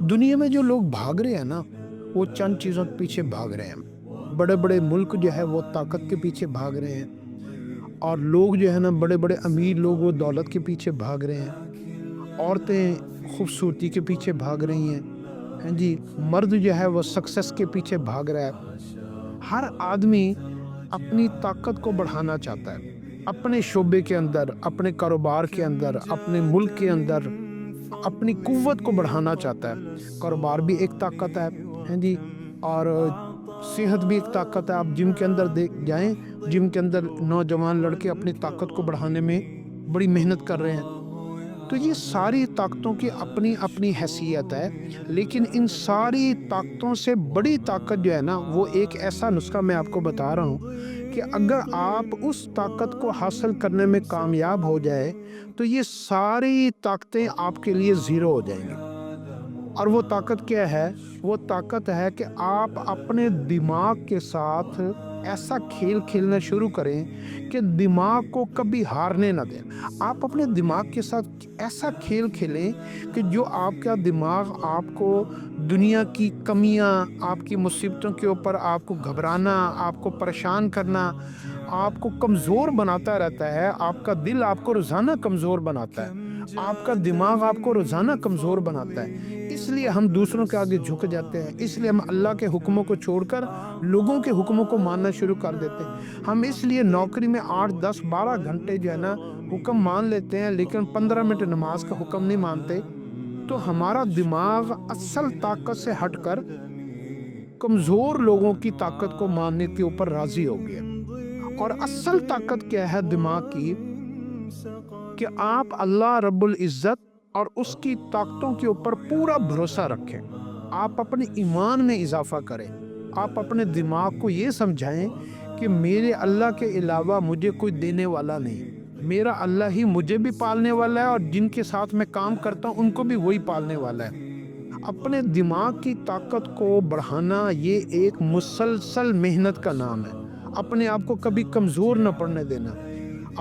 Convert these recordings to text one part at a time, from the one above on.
दुनिया में जो लोग भाग रहे हैं ना, वो चंद चीज़ों के पीछे भाग रहे हैं। बड़े बड़े मुल्क जो है वो ताकत के पीछे भाग रहे हैं, और लोग जो है ना, बड़े बड़े अमीर लोग वो दौलत के पीछे भाग रहे हैं। औरतें खूबसूरती के पीछे भाग रही हैं, हैं जी। मर्द जो है वो सक्सेस के पीछे भाग रहा है। हर आदमी अपनी ताकत को बढ़ाना चाहता है, अपने शोबे के अंदर, अपने कारोबार के अंदर, अपने मुल्क के अंदर अपनी कुव्वत को बढ़ाना चाहता है। कारोबार भी एक ताकत है जी। और सेहत भी एक ताकत है। आप जिम के अंदर देख जाएं, जिम के अंदर नौजवान लड़के अपनी ताकत को बढ़ाने में बड़ी मेहनत कर रहे हैं। तो ये सारी ताकतों की अपनी अपनी हैसियत है, लेकिन इन सारी ताकतों से बड़ी ताकत जो है ना, वो एक ऐसा नुस्खा मैं आपको बता रहा हूँ कि अगर आप उस ताकत को हासिल करने में कामयाब हो जाए तो ये सारी ताकतें आपके लिए ज़ीरो हो जाएंगी। और वो ताकत क्या है? वो ताकत है कि आप अपने दिमाग के साथ ऐसा खेल खेलना शुरू करें कि दिमाग को कभी हारने ना दें। आप अपने दिमाग के साथ ऐसा खेल खेलें कि जो आपका दिमाग आपको दुनिया की कमियां, आपकी मुसीबतों के ऊपर आपको घबराना, आपको परेशान करना, आपको कमज़ोर बनाता रहता है। आपका दिल आपको रोज़ाना कमज़ोर बनाता है, आपका दिमाग आपको रोज़ाना कमज़ोर बनाता है। इसलिए हम दूसरों के आगे झुक जाते हैं, इसलिए हम अल्लाह के हुक्मों को छोड़कर लोगों के हुक्मों को मानना शुरू कर देते हैं। हम इसलिए नौकरी में 8, 10, 12 घंटे जो है ना हुक्म मान लेते हैं, लेकिन 15 मिनट नमाज का हुक्म नहीं मानते। तो हमारा दिमाग असल ताकत से हटकर कमज़ोर लोगों की ताकत को मानने के ऊपर राज़ी हो गया। और असल ताकत क्या है दिमाग की? कि आप अल्लाह रब्बुल इज़्ज़त और उसकी ताकतों के ऊपर पूरा भरोसा रखें। आप अपने ईमान में इजाफा करें। आप अपने दिमाग को ये समझाएं कि मेरे अल्लाह के अलावा मुझे कोई देने वाला नहीं, मेरा अल्लाह ही मुझे भी पालने वाला है, और जिनके साथ मैं काम करता हूँ उनको भी वही पालने वाला है। अपने दिमाग की ताकत को बढ़ाना ये एक मुसलसल मेहनत का नाम है। अपने आप को कभी कमज़ोर न पड़ने देना।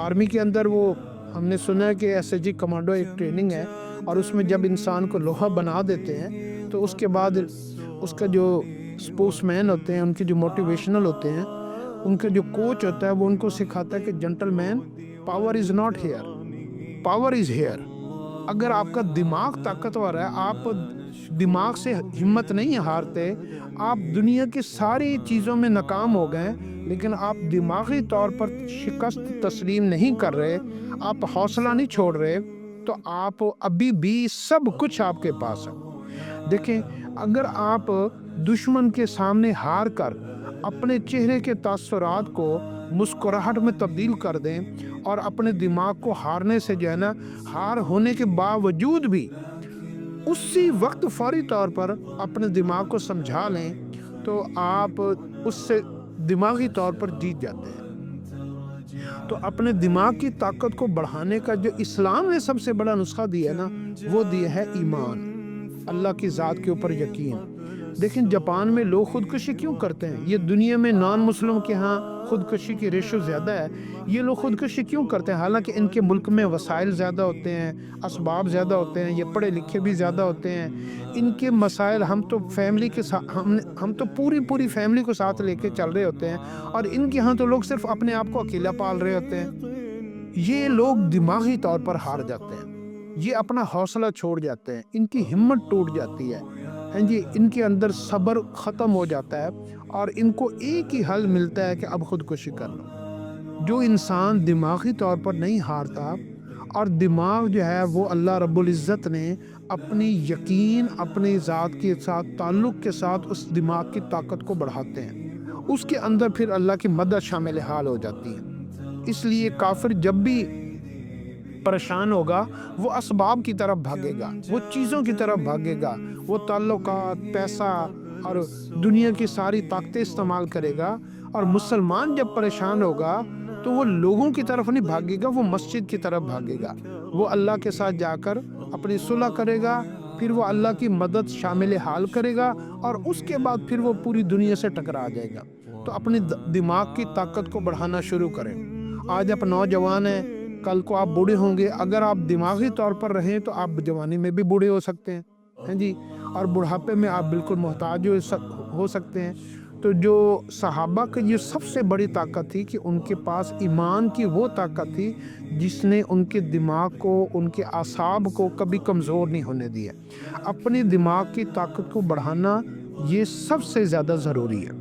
आर्मी के अंदर वो हमने सुना है कि एसएसजी कमांडो एक ट्रेनिंग है, और उसमें जब इंसान को लोहा बना देते हैं तो उसके बाद उसका जो स्पोर्ट्समैन होते हैं, उनके जो मोटिवेशनल होते हैं, उनका जो कोच होता है, वो उनको सिखाता है कि gentleman, power is not here, power is here. अगर आपका दिमाग ताकतवर है, आप दिमाग से हिम्मत नहीं हारते, आप दुनिया की सारी चीज़ों में नाकाम हो गए, लेकिन आप दिमागी तौर पर शिकस्त तस्लीम नहीं कर रहे, आप हौसला नहीं छोड़ रहे, तो आप अभी भी सब कुछ आपके पास है। देखें, अगर आप दुश्मन के सामने हार कर अपने चेहरे के तासुरात को मुस्कुराहट में तब्दील कर दें, और अपने दिमाग को हारने से जो है ना, हार होने के बावजूद भी उसी वक्त फौरी तौर पर अपने दिमाग को समझा लें, तो आप उससे दिमागी तौर पर जीत जाते हैं। तो अपने दिमाग की ताकत को बढ़ाने का जो इस्लाम ने सबसे बड़ा नुस्खा दिया है ना, वो दिया है ईमान, अल्लाह की ज़ात के ऊपर यकीन। लेकिन जापान में लोग खुदकुशी क्यों करते हैं? ये दुनिया में नॉन मुस्लिम के यहाँ खुदकुशी की रेशो ज़्यादा है। ये लोग खुदकुशी क्यों करते हैं? हालांकि इनके मुल्क में वसाइल ज़्यादा होते हैं, असबाब ज़्यादा होते हैं, ये पढ़े लिखे भी ज़्यादा होते हैं। इनके मसाइल हम तो फैमिली के साथ हम तो पूरी फैमिली को साथ लेके चल रहे होते हैं, और इनके यहाँ तो लोग सिर्फ अपने आप को अकेला पाल रहे होते हैं। ये लोग दिमागी तौर पर हार जाते हैं, ये अपना हौसला छोड़ जाते हैं, इनकी हिम्मत टूट जाती है, हैं जी। इनके अंदर सब्र ख़त्म हो जाता है, और इनको एक ही हल मिलता है कि अब खुदकुशी कर लो। जो इंसान दिमागी तौर पर नहीं हारता, और दिमाग जो है वो अल्लाह रब्बुल इज़्ज़त ने अपनी यकीन, अपनी ज़ात के साथ ताल्लुक़ के साथ उस दिमाग की ताकत को बढ़ाते हैं, उसके अंदर फिर अल्लाह की मदद शामिल हाल हो जाती है। इसलिए काफिर जब भी परेशान होगा, वो असबाब की तरफ भागेगा, वो चीज़ों की तरफ भागेगा, वो ताल्लुकात, पैसा और दुनिया की सारी ताकतें इस्तेमाल करेगा। और मुसलमान जब परेशान होगा तो वो लोगों की तरफ नहीं भागेगा, वो मस्जिद की तरफ भागेगा। वो अल्लाह के साथ जाकर अपनी सुलह करेगा, फिर वो अल्लाह की मदद शामिल हाल करेगा, और उसके बाद फिर वो पूरी दुनिया से टकरा जाएगा। तो अपने दिमाग की ताकत को बढ़ाना शुरू करें। आज आप नौजवान हैं, کل کو آپ بوڑھے ہوں گے، اگر آپ دماغی طور پر رہیں تو آپ جوانی میں بھی بوڑھے ہو سکتے ہیں، ہیں جی، اور بڑھاپے میں آپ بالکل محتاج ہو سکتے ہیں۔ تو جو صحابہ کی یہ سب سے بڑی طاقت تھی کہ ان کے پاس ایمان کی وہ طاقت تھی جس نے ان کے دماغ کو، ان کے اعصاب کو کبھی کمزور نہیں ہونے دیا۔ اپنی دماغ کی طاقت کو بڑھانا یہ سب سے زیادہ ضروری ہے۔